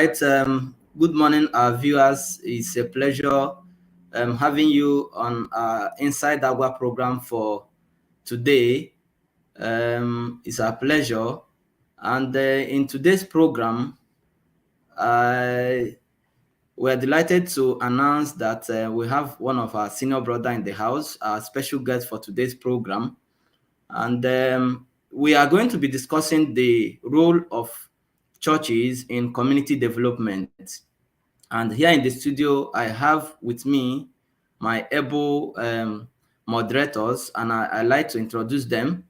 right. Good morning, our viewers. It's a pleasure having you on our Inside Agua program for today. It's a pleasure. And in today's program, we're delighted to announce that we have one of our senior brother in the house, our special guest for today's program. And we are going to be discussing the role of churches in community development. And here in the studio, I have with me my able moderators, and I like to introduce them.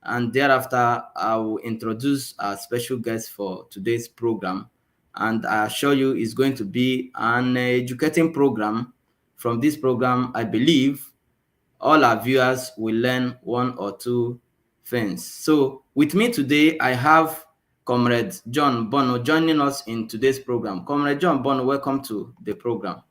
And thereafter, I will introduce our special guest for today's program. And I assure you, it's going to be an educating program. From this program, I believe all our viewers will learn one or two things. So with me today, I have Comrade John Bono joining us in today's program. Comrade John Bono, welcome to the program.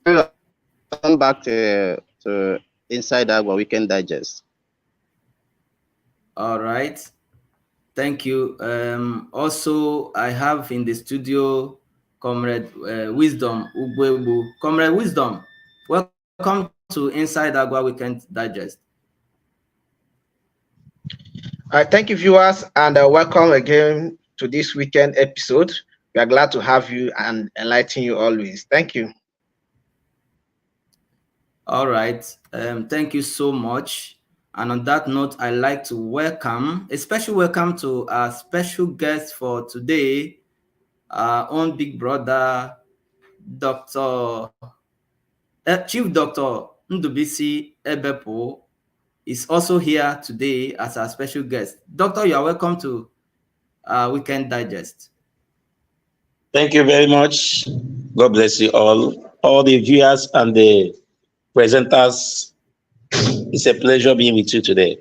Welcome back to Inside Agua Weekend Digest. All right. Thank you. Also, I have in the studio Comrade Wisdom Ugwebu. Comrade Wisdom, welcome to Inside Agua Weekend Digest. Thank you, viewers, and welcome again to this weekend episode. We are glad to have you and enlighten you always. Thank you. All right. Thank you so much. And on that note, I'd like to welcome, a special welcome to our special guest for today, our own big brother, Chief Dr. Ndubuisi Ebepu is also here today as our special guest. Doctor, you are welcome to Weekend Digest. Thank you very much. God bless you all the viewers and the presenters. It's a pleasure being with you today.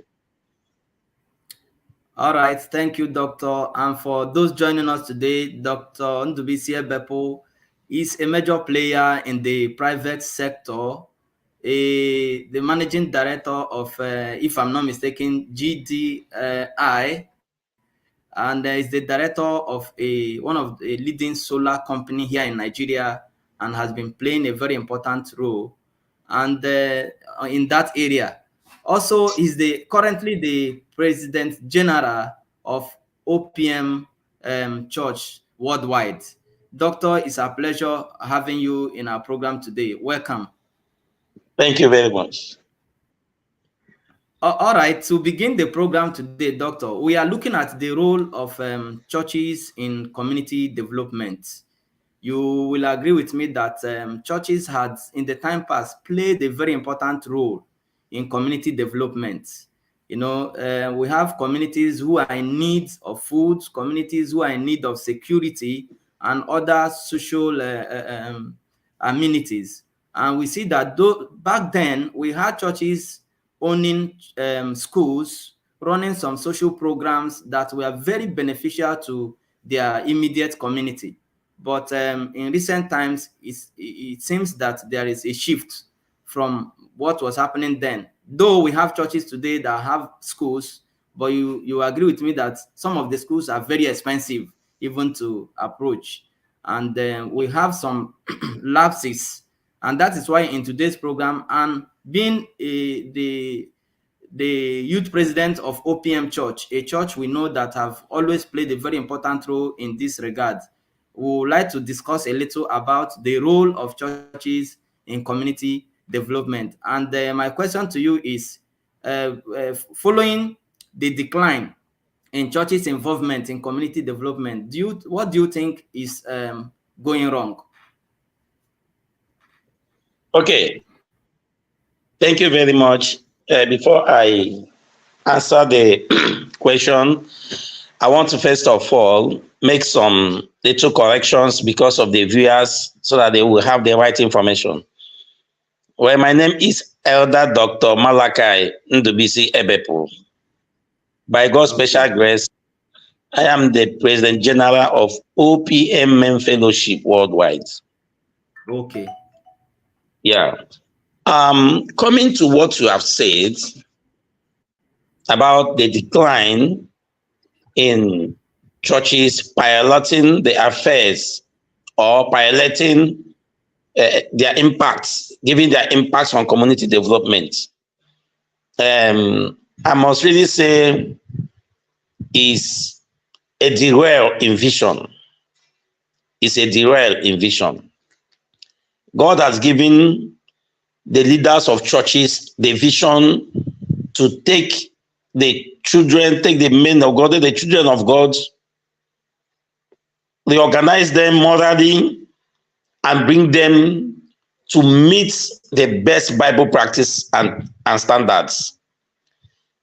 All right, thank you, Doctor. And for those joining us today, Dr. Ndubuisi Ebepu is a major player in the private sector, the managing director of, if I'm not mistaken, GDI, and is the director of one of the leading solar company here in Nigeria, and has been playing a very important role and in that area. Also, is currently the President General of OPM Church worldwide. Doctor, it's a pleasure having you in our program today. Welcome. Thank you very much. All right, to begin the program today, Doctor, we are looking at the role of churches in community development. You will agree with me that churches had, in the time past, played a very important role in community development. You know, we have communities who are in need of food, communities who are in need of security and other social amenities. And we see that back then, we had churches owning schools, running some social programs that were very beneficial to their immediate community. But in recent times, it seems that there is a shift from what was happening then. Though we have churches today that have schools, but you agree with me that some of the schools are very expensive even to approach. And we have some lapses. And that is why in today's program, and being the youth president of OPM Church, a church we know that have always played a very important role in this regard, we would like to discuss a little about the role of churches in community development. And my question to you is, following the decline in churches' involvement in community development, what do you think is going wrong? Okay. Thank you very much. Before I answer the question, I want to first of all make some little corrections because of the viewers so that they will have the right information. Well, my name is Elder Dr. Malachy Ndubuisi Ebepu. By God's special grace, I am the President General of OPM Men Fellowship Worldwide. Okay. Yeah. Coming to what you have said about the decline in churches piloting the affairs or piloting their impacts, giving their impacts on community development. I must really say is a derail in vision. It's a derail in vision. God has given the leaders of churches the vision to take the children, take the men of God, the children of God, reorganize them morally, and bring them to meet the best Bible practice and standards.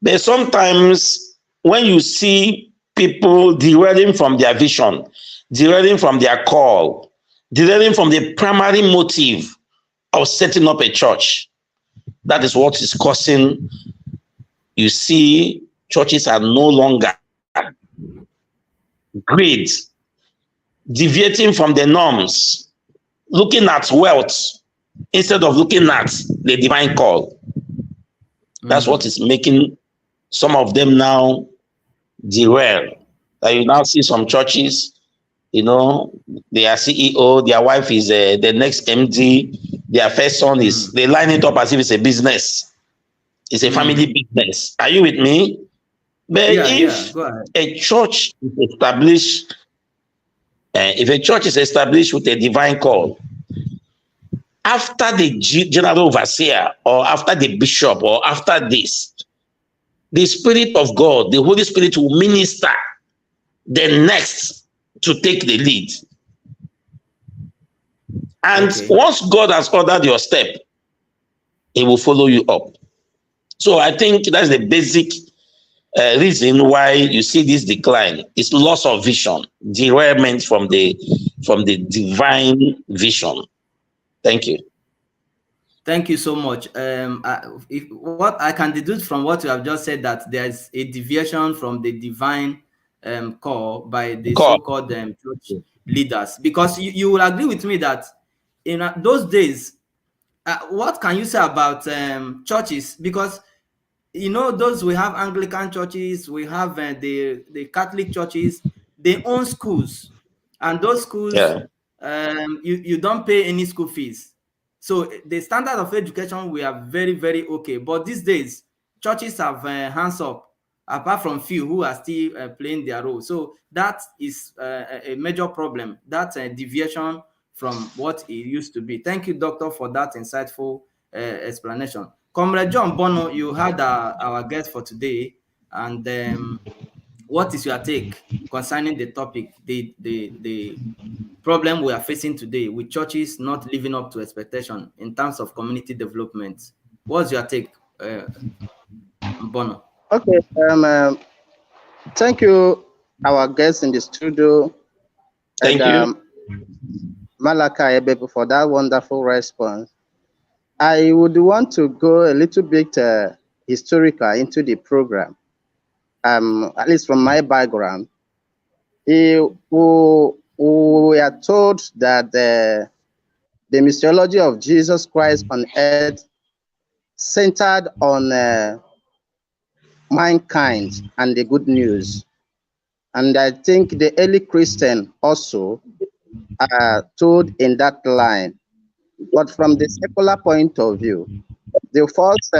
But sometimes when you see people derailing from their vision, derailing from their call, derailing from the primary motive of setting up a church, that is what is causing, you see, churches are no longer great, deviating from the norms, looking at wealth instead of looking at the divine call. That's what is making some of them now derail. That you now see some churches, you know, their CEO, their wife is the next MD, their first son is, they line it up as if it's a business. It's a family business. Are you with me? But if a church is established, with a divine call, after the general overseer or after the bishop or after this, the Spirit of God, the Holy Spirit will minister the next to take the lead. And once God has ordered your step, He will follow you up. So I think that's the basic reason why you see this decline. It's loss of vision, derailment from the divine vision. Thank you. Thank you so much. What I can deduce from what you have just said, that there is a deviation from the divine call by the so-called church leaders. Because you will agree with me that in those days, what can you say about churches? Because you know, those we have Anglican churches, we have the Catholic churches, they own schools, and those schools, you don't pay any school fees. So the standard of education, we are very, very okay. But these days, churches have hands up, apart from few who are still playing their role. So that is a major problem, that deviation from what it used to be. Thank you, Doctor, for that insightful explanation. Comrade John Bono, you had our guest for today, and what is your take concerning the topic, the problem we are facing today with churches not living up to expectation in terms of community development? What's your take, Bono? Okay, thank you, our guests in the studio. Thank you. Malachy, Ebepu, for that wonderful response. I would want to go a little bit historical into the program, at least from my background. We are told that the missiology of Jesus Christ on earth centered on mankind and the good news. And I think the early Christian also are told in that line. But from the secular point of view, the first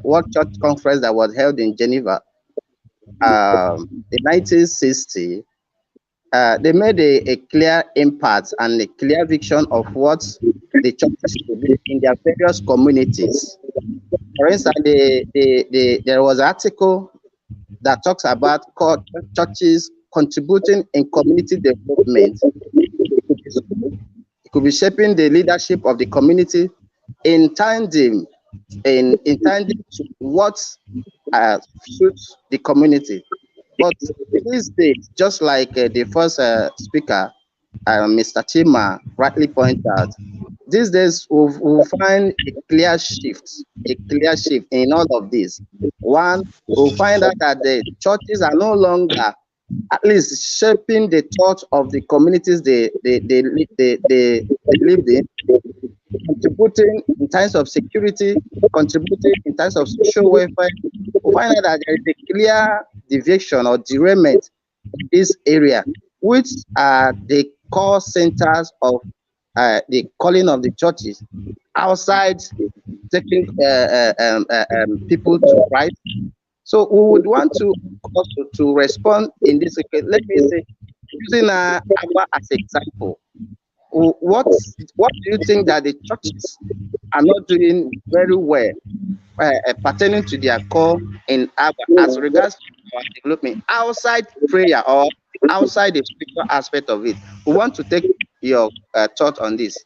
World Church Conference that was held in Geneva in 1960, they made a clear impact and a clear vision of what the churches should be in their various communities. For instance, there was an article that talks about churches contributing in community development. It could be shaping the leadership of the community in tandem to what suits the community. But these days, just like the first speaker, Mr. Chima rightly pointed out, these days we'll find a clear shift in all of this. One, we'll find out that the churches are no longer at least shaping the thought of the communities they live in, contributing in terms of security, contributing in terms of social welfare. We find out that there is a clear deviation or derailment this area, which are the core centers of the calling of the churches outside taking people to Christ. So we would want to also to respond in this case. Let me say, using Agua as example, what do you think that the churches are not doing very well pertaining to their call in Agua as regards to our development outside prayer or outside the spiritual aspect of it? We want to take your thought on this.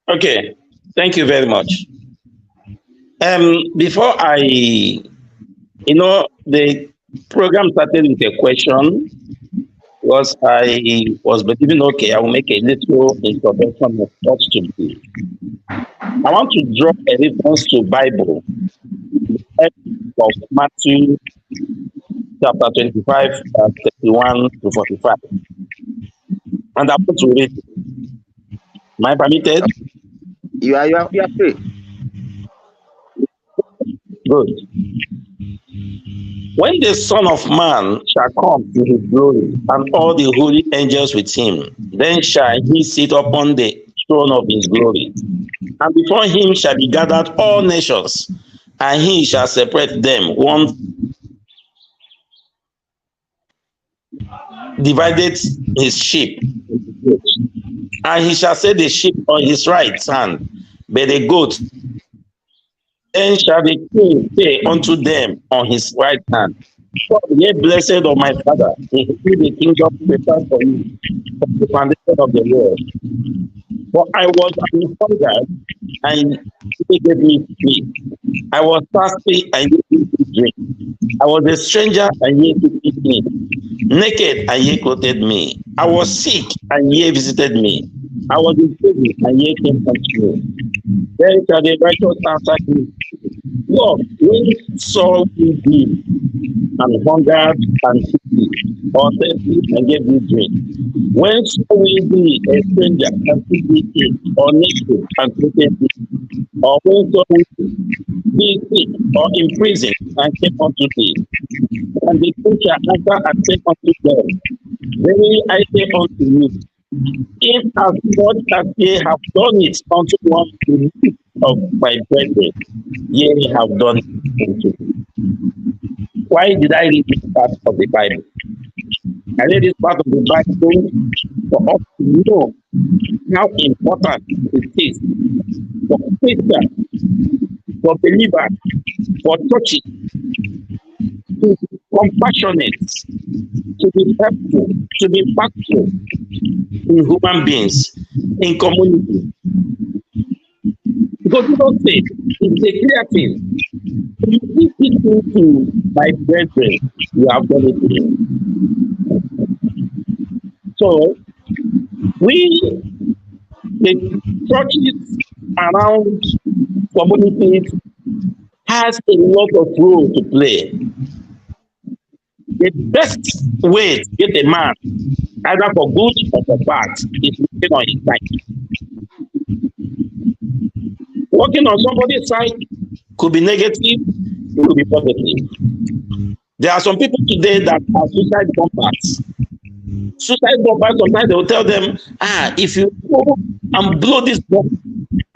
Okay, thank you very much. Before the program started with a question, because I was believing, okay, I will make a little introduction of what to do. I want to draw a reference to Bible, of Matthew chapter 25, 31 to 45. And I want to read. Am I permitted? You are free. Good. When the Son of Man shall come in his glory, and all the holy angels with him, then shall he sit upon the throne of his glory. And before him shall be gathered all nations, and he shall separate them, one divided his sheep, and he shall set the sheep on his right hand, but the goats. Then shall the king say unto them on his right hand, Ye blessed of my Father, inherit the kingdom prepared for you from the foundation of the world. For I was an hunger, and ye gave me meat. I was thirsty, and ye gave me drink. I was a stranger, and ye took me. Naked, and ye clothed me. I was sick, and ye visited me. I was in prison, and ye came unto me. Then shall the righteous answer me, Lord, when saw we thee, and hungered and thirsty, or thirsty and gave thee drink? When saw we thee a stranger and took thee in, or naked and clothed thee? Or when saw we thee sick or in prison and came unto thee? And the king shall answer and say unto them, Verily I say unto you, if as much as ye have done it unto one of my brethren, ye have done it unto me. Why did I read this part of the Bible? I read this part of the Bible for us to know how important it is for Christians, for believers, for churches to be compassionate, to be helpful, to be impactful in human beings, in community. Because you don't say, it's a clear thing. You give people to my brethren, you have done it to him. So, the churches around communities has a lot of role to play. The best way to get a man, either for good or for bad, is working on his side. Working on somebody's side could be negative, it could be positive. There are some people today that are suicide bombers. Suicide bombers, sometimes they will tell them, if you go and blow this bomb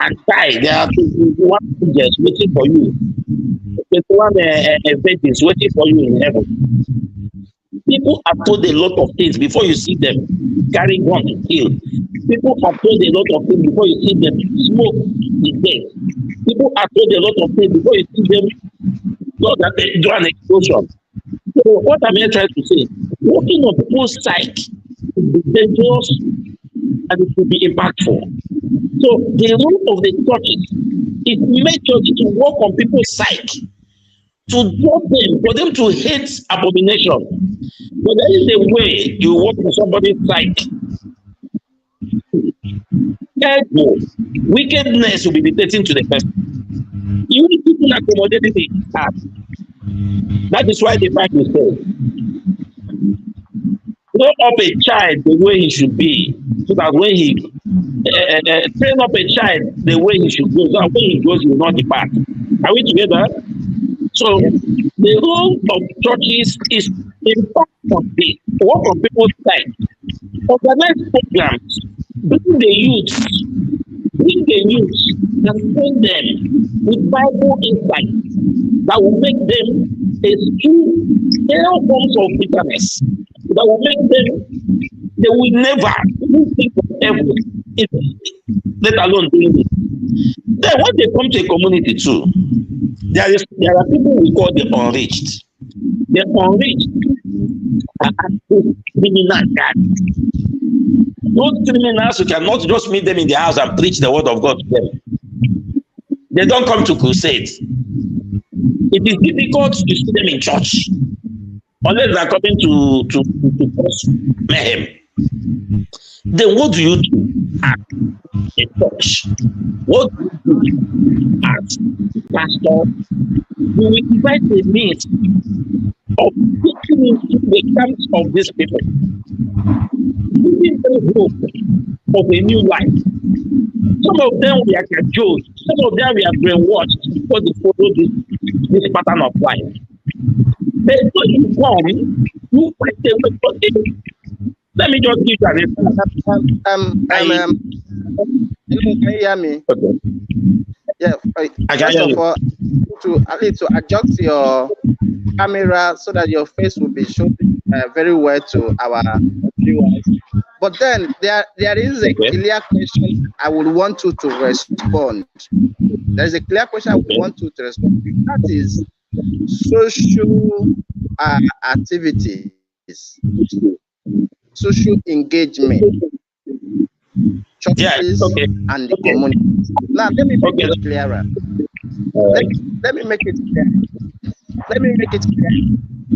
and die, there are 21 angels waiting for you. 21 virgins waiting for you in heaven. People are told a lot of things before you see them carrying gun to kill. People are told a lot of things before you see them smoke is dead. People are told a lot of things before you see them do an explosion. So what am I trying to say? Working on people's psyche is dangerous and it will be impactful. So the role of the churches is majorly to work on people's psyche, to draw them, for them to hate abomination. But there is a way you work with somebody's psyche. Therefore, wickedness will be dictating to the person. You need people accommodating the heart. That is why the Bible says, grow up a child the way he should be, so that when he train up a child the way he should go, so that when he goes, he will not depart. Are we together? So the role of churches is in part of the work of people's side. Organize programs, bring the youth and train them with Bible insight that will make them eschew all forms of bitterness, that will make them, they will never think of evil, let alone doing it. Then when they come to a community too, there are people we call the unreached. The unreached are active criminal gangs. Those criminals, you cannot just meet them in the house and preach the word of God to them. They don't come to crusades. It is difficult to see them in church unless they are coming to cause mayhem. Then what do you do at a church? What do you do as pastor? You will invite a means of taking into the camps of these people, giving them hope of a new life. Some of them we are cajoled, some of them we are brainwashed because they follow this pattern of life. But when you come, you find a way for it. Let me just give you an example. Can you hear me? Okay. Yeah. First of all, I need to adjust your camera so that your face will be shown very well to our viewers. But then there is a clear question I would want you to respond. There is a clear question I would want you to respond. That is social activities, social engagement, churches, and the community. Now, let me make it clearer. Let me make it clear.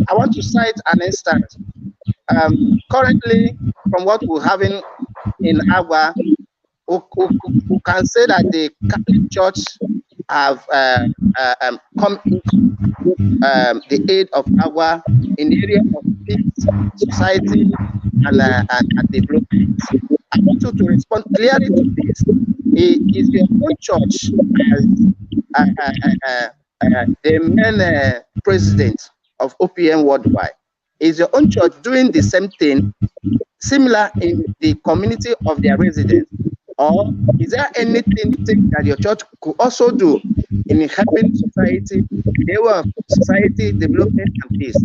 I want to cite an instance. Currently, from what we're having in Agua, who can say that the Catholic Church have come into the aid of Agua in the area of peace, society, and development. I want you to respond clearly to this. Is your own church the main president of OPM worldwide? Is your own church doing the same thing, similar in the community of their residents? Or is there anything that your church could also do in helping society, the area of society, development, and peace?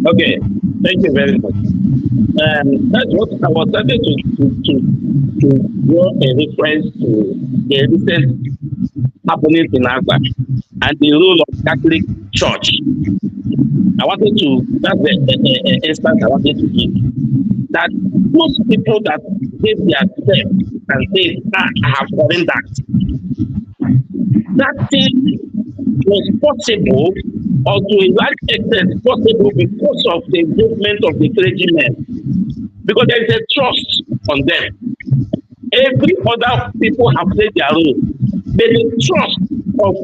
Okay, thank you very much. That's what I was starting to draw a reference to the recent happenings in Agua and the role of Catholic Church. That's the instance I wanted to give. That most people that gave their step and say, I have surrendered, that thing was possible, or to a large extent possible, because of the engagement of the clergymen, because there is a trust on them. Every other people have played their role, but the trust of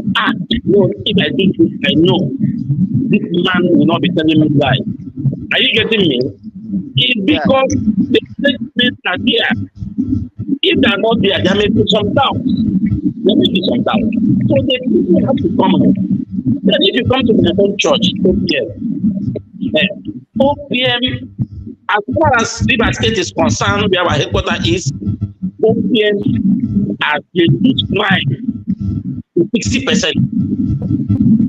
if I do this, I know this man will not be telling me lies. Are you getting me? It's because the clergymen are there. If they are not there, there may be some doubts. There may be some doubts. So the people have to come out. Then if you come to my own church, OPM, as far as Rivers State is concerned, where our headquarters is, OPM has reduced mine to 60%.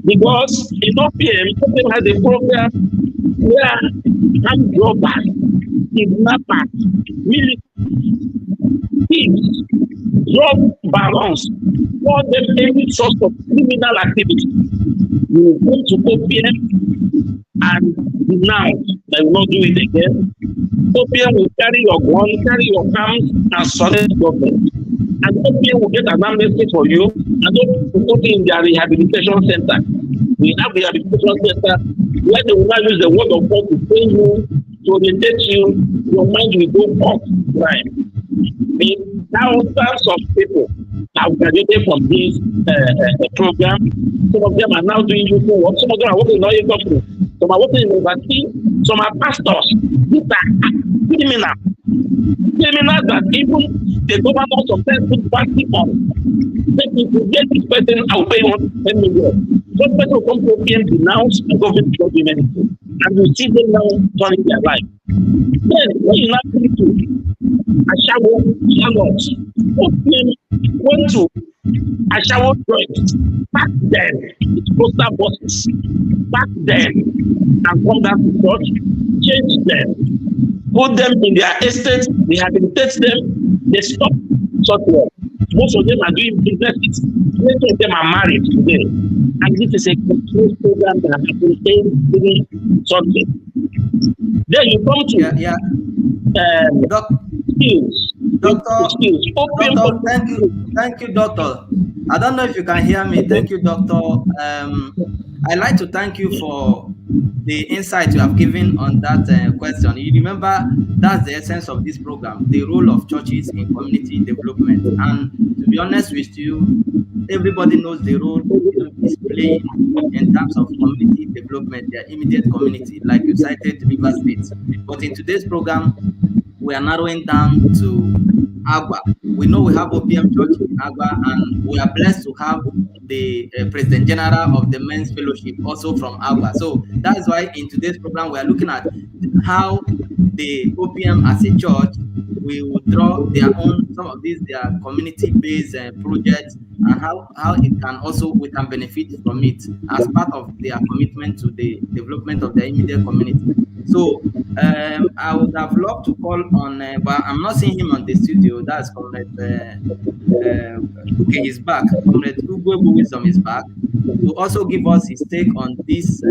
Because in OPM has a program where armed robbers, kidnappers, military thieves, drug barons, all them any source of criminal activity. You will go to OPM and denounce that will not do it again. OPM will carry your gun, carry your arms, and surrender the government. And OPM will get an amnesty for you and will put in their rehabilitation center. We have rehabilitation center where they will not use the word of God to train you, to orientate you, your mind will go off crime. The thousands of people have graduated from this program. Some of them are now doing useful work. Some of them are working in oil company. Some are working in university. Some are pastors. These are criminals. Criminals that even the government sometimes put party on. If you get this person, I'll pay 10 million. Some person will come to OPM, denounce, and government will not do anything. And you see them now turning their life. Then, when you now come to Ashawo, Charlotte, OPM went to Ashawo joint back then, with postal buses, back then, and come back to church, change them, put them in their estate, rehabilitate them, they stop such work. Most of them are doing businesses, many of them are married today. And this is a control program that happens every Sunday. Then you come to skills. Doctor, Open Doctor, thank you, Doctor. I don't know if you can hear me. Thank you, Doctor. I'd like to thank you for the insight you have given on that question. You remember that's the essence of this program, the role of churches in community development. And to be honest with you, everybody knows the role is playing in terms of community development, their immediate community, like you cited River State. But in today's program, we are narrowing down to Agua. We know we have OPM Church in Agua, and we are blessed to have the President General of the Men's Fellowship also from Agua. So that's why in today's program we are looking at how the OPM as a church will draw some of these their community-based projects, and how it can also we can benefit from it as part of their commitment to the development of the immediate community. So I would have loved to call on, but I'm not seeing him on the studio. That's Comrade. Okay, he's back. Comrade Ndubuisi Wisdom is back to also give us his take on this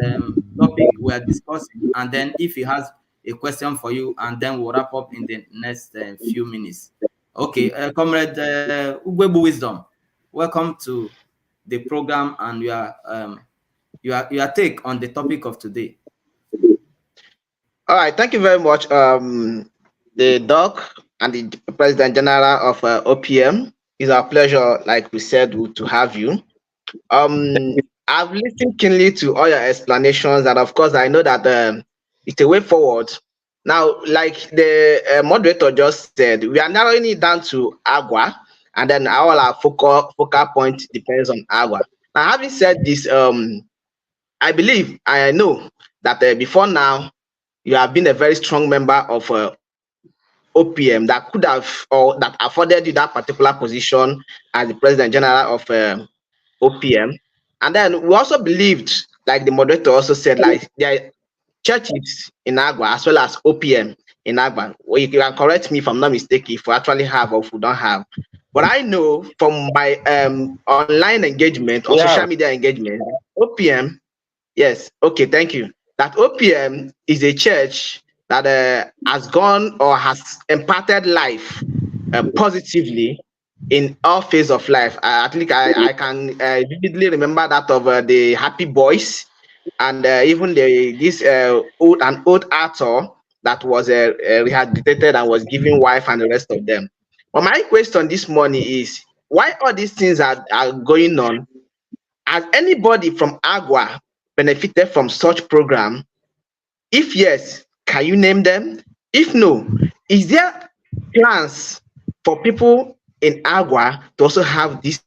topic we are discussing, and then if he has a question for you, and then we'll wrap up in the next few minutes. Okay, Comrade Ndubuisi Wisdom, welcome to the program and your take on the topic of today. All right, thank you very much, the doc and the President General of OPM. It's our pleasure, like we said, to have you. I've listened keenly to all your explanations, and of course, I know that it's a way forward. Now, like the moderator just said, we are narrowing it down to Agua, and then all our focal point depends on Agua. Now, having said this, I believe, I know that before now, you have been a very strong member of OPM that could have, or that afforded you that particular position as the President General of OPM. And then we also believed, like the moderator also said, like there are churches in Agua as well as OPM in Agua. Well, you can correct me if I'm not mistaken, if we actually have or if we don't have. But I know from my online engagement or social media engagement, OPM, yes, okay, thank you. That OPM is a church that has gone or has imparted life positively in all phases of life. I think I can vividly remember that of the Happy Boys, and even this old actor that was rehabilitated and was given wife and the rest of them. But my question this morning is, why all these things are going on? Has anybody from Agua benefited from such program? If yes, can you name them? If no, is there plans for people in Agua to also have this?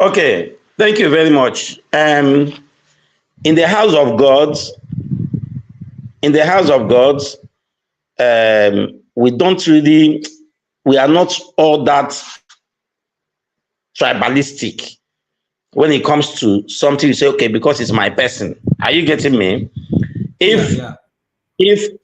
Okay, thank you very much. In the house of God, we don't really, we are not all that tribalistic. When it comes to something, you say, okay, because it's my person. Are you getting me? If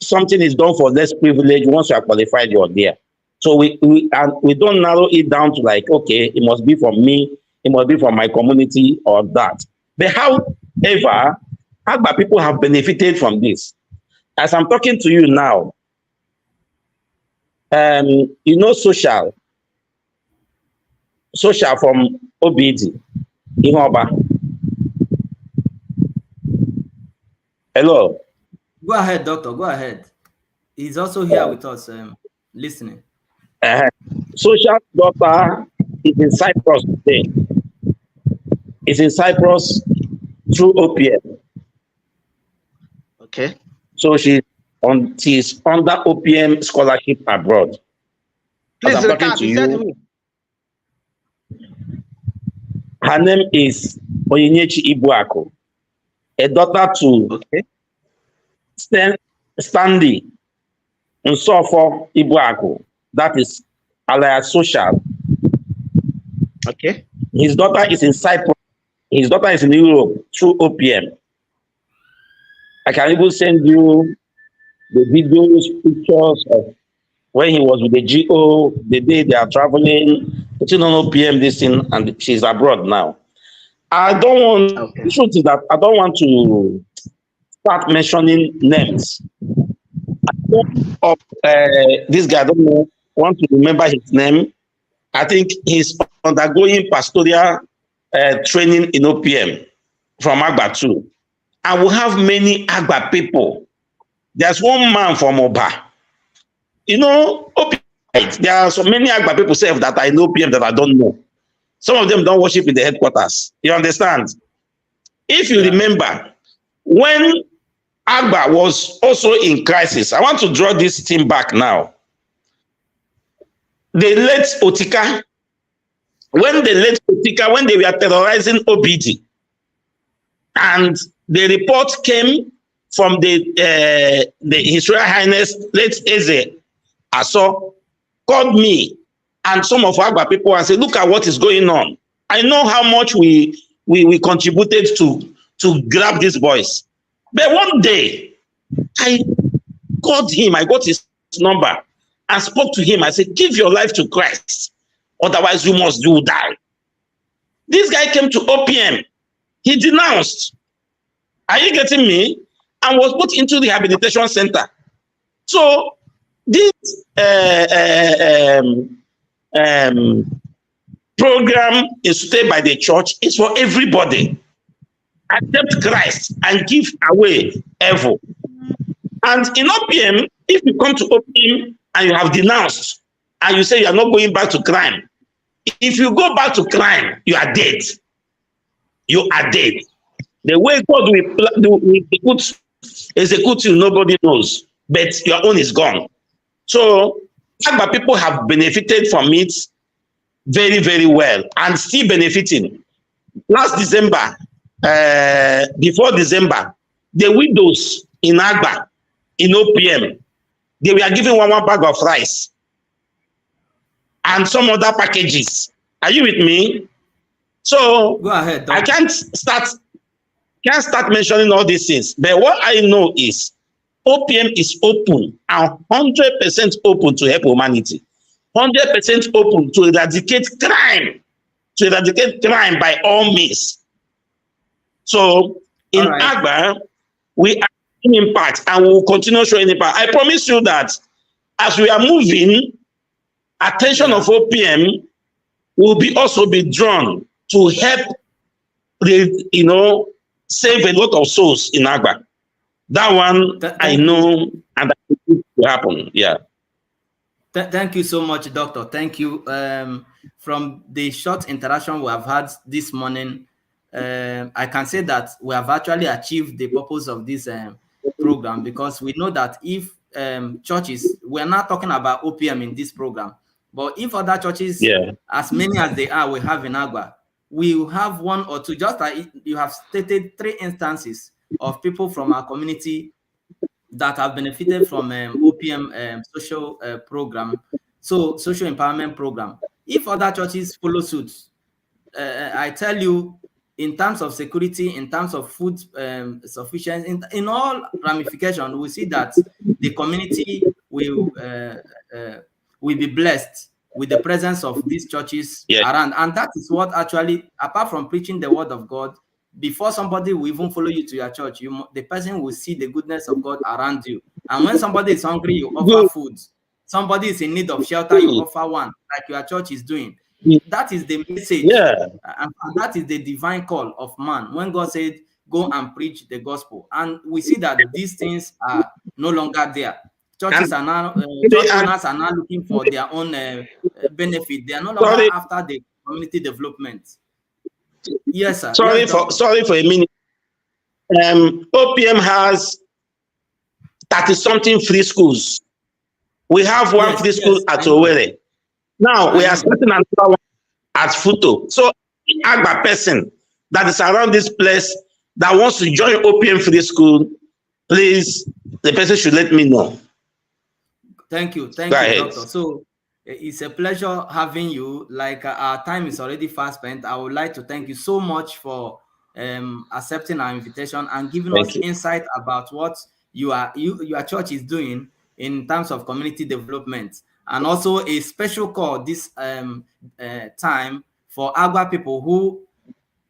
something is done for less privilege, once you are qualified, you're there. So we don't narrow it down to like, okay, it must be from me, it must be from my community or that. But however, Agba people have benefited from this. As I'm talking to you now, you know, social from OBD. Hello. Go ahead, Doctor. Go ahead. He's also here with us, listening. Social daughter is in Cyprus today. It's in Cyprus through OPM. Okay. So she's on she's under OPM scholarship abroad. Please As I'm talking recap. to You said you, who? her name is Onyinyechi Ibuako, a daughter to Okay. Stanley Nsofo Ibuako, that is alias Social. Okay. His daughter is in Cyprus. His daughter is in Europe through OPM. I can even send you the videos, pictures of when he was with the GO, the day they are traveling, putting on OPM, this thing, and she's abroad now. I don't want, Okay. the truth is that I don't want to start mentioning names. Of this guy, I don't know, want to remember his name. I think he's undergoing pastoral training in OPM from Agba too. And we have many Agba people. There's one man from Oba. You know, OPM, there are so many Agba people say that I know OPM that I don't know. Some of them don't worship in the headquarters. You understand? If you remember, when Agba was also in crisis, I want to draw this thing back now. They let Otika, when they were terrorizing OBD, and the report came from the His Royal Highness, late Eze Aso, called me and some of Agba people and said, look at what is going on. I know how much we contributed to grab these boys. But one day, I called him, I got his number and spoke to him. I said, give your life to Christ, otherwise you die. This guy came to OPM. He denounced. Are you getting me? And was put into the rehabilitation center. So this program instituted by the church is for everybody. Accept Christ and give away evil. And in OPM, if you come to OPM and you have denounced and you say you are not going back to crime, if you go back to crime, you are dead. You are dead. The way God will execute you, nobody knows, but your own is gone. So, Agba people have benefited from it very, very well and still benefiting. Last December, before December, the widows in Agba, in OPM, they were given one bag of rice and some other packages. Are you with me? So go ahead, I can't start mentioning all these things. But what I know is OPM is open and 100% open to help humanity. 100% open to eradicate crime by all means. So in Agba, we are in impact and we will continue showing impact. I promise you that as we are moving, attention of OPM will also be drawn to help save a lot of souls in Agba. That one I know, and that will happen. Yeah. Thank you so much, Doctor. Thank you. From the short interaction we have had this morning, I can say that we have actually achieved the purpose of this program, because we know that if churches, we're not talking about OPM in this program, but if other churches, as many as they are, we have in Agba, we will have one or two, just like you have stated, 3 instances of people from our community that have benefited from OPM social program, so social empowerment program. If other churches follow suit, I tell you, in terms of security, in terms of food sufficiency, in all ramifications, we see that the community will be blessed with the presence of these churches around. And that is what actually, apart from preaching the word of God, before somebody will even follow you to your church, the person will see the goodness of God around you. And when somebody is hungry, you offer food. Somebody is in need of shelter, you offer one, like your church is doing. That is the message. And that is the divine call of man. When God said, go and preach the gospel. And we see that these things are no longer there. Churches are now, church owners are now looking for their own benefit. They are no longer after the community development. Yes, sir. Sorry for a minute. OPM has 30-something free schools. We have one free school at Owerri. Now we are starting another one at Futo. So Agba person that is around this place that wants to join OPM free school, please, the person should let me know. Thank you, Doctor. So it's a pleasure having you. Like our time is already fast spent. I would like to thank you so much for accepting our invitation and giving us insight about what your church is doing in terms of community development, and also a special call this time for Agba people who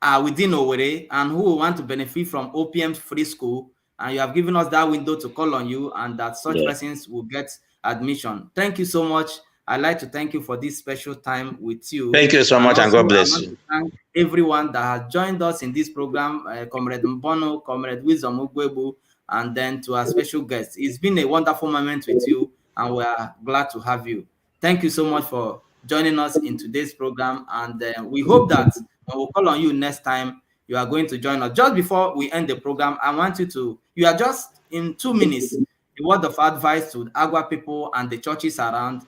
are within Owerri and who want to benefit from OPM's free school. And you have given us that window to call on you, and that such persons will get admission. Thank you so much. I'd like to thank you for this special time with you. Thank you so much, and God bless you. Thank everyone that has joined us in this program, Comrade Mbono, Comrade Wisdom Ugwebu, and then to our special guests. It's been a wonderful moment with you, and we are glad to have you. Thank you so much for joining us in today's program, and we hope that when we call on you next time, you are going to join us. Just before we end the program, I want you are just in 2 minutes, a word of advice to Agwa people and the churches around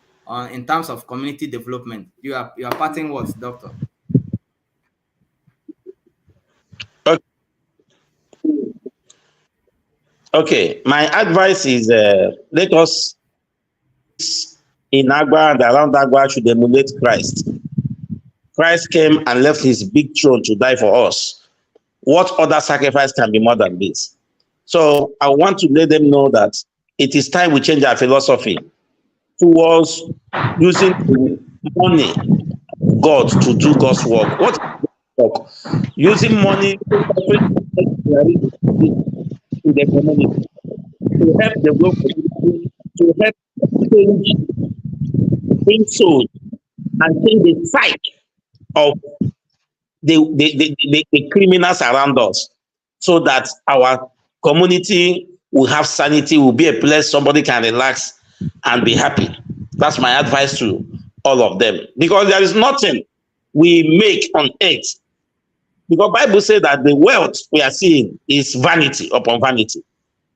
in terms of community development. You are parting words, Doctor. Okay, my advice is let us in Agba and around Agba should emulate Christ. Christ came and left his big throne to die for us. What other sacrifice can be more than this? So I want to let them know that it is time we change our philosophy towards using money, God, to do God's work. What work? Using money in the community to help the work, to help bring souls and change the psyche of the criminals around us, so that our community will have sanity, will be a place somebody can relax and be happy. That's my advice to all of them, because there is nothing we make on earth. Because Bible says that the wealth we are seeing is vanity upon vanity.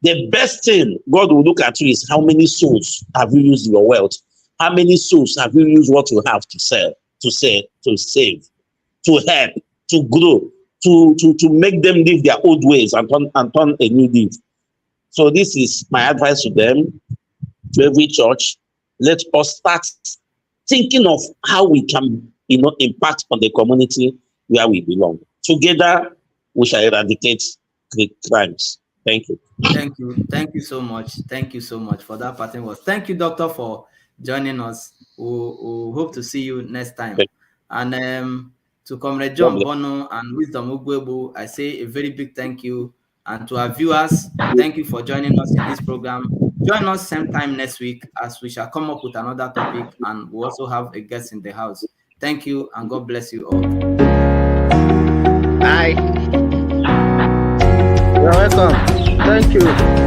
The best thing God will look at you is how many souls have you used your wealth? How many souls have you used what you have to sell, to save, to help, to grow, to make them live their old ways and turn a new leaf. So this is my advice to them, to every church. Let us start thinking of how we can, impact on the community where we belong. Together, we shall eradicate the crimes. Thank you. Thank you. Thank you so much. Thank you so much for that parting words. Thank you, Doctor, for joining us. We hope to see you next time. And to Comrade John Bono and Wisdom Ugwebu, I say a very big thank you. And to our viewers, thank you for joining us in this program. Join us same time next week as we shall come up with another topic, and we also have a guest in the house. Thank you, and God bless you all. Bye. You're welcome. Thank you.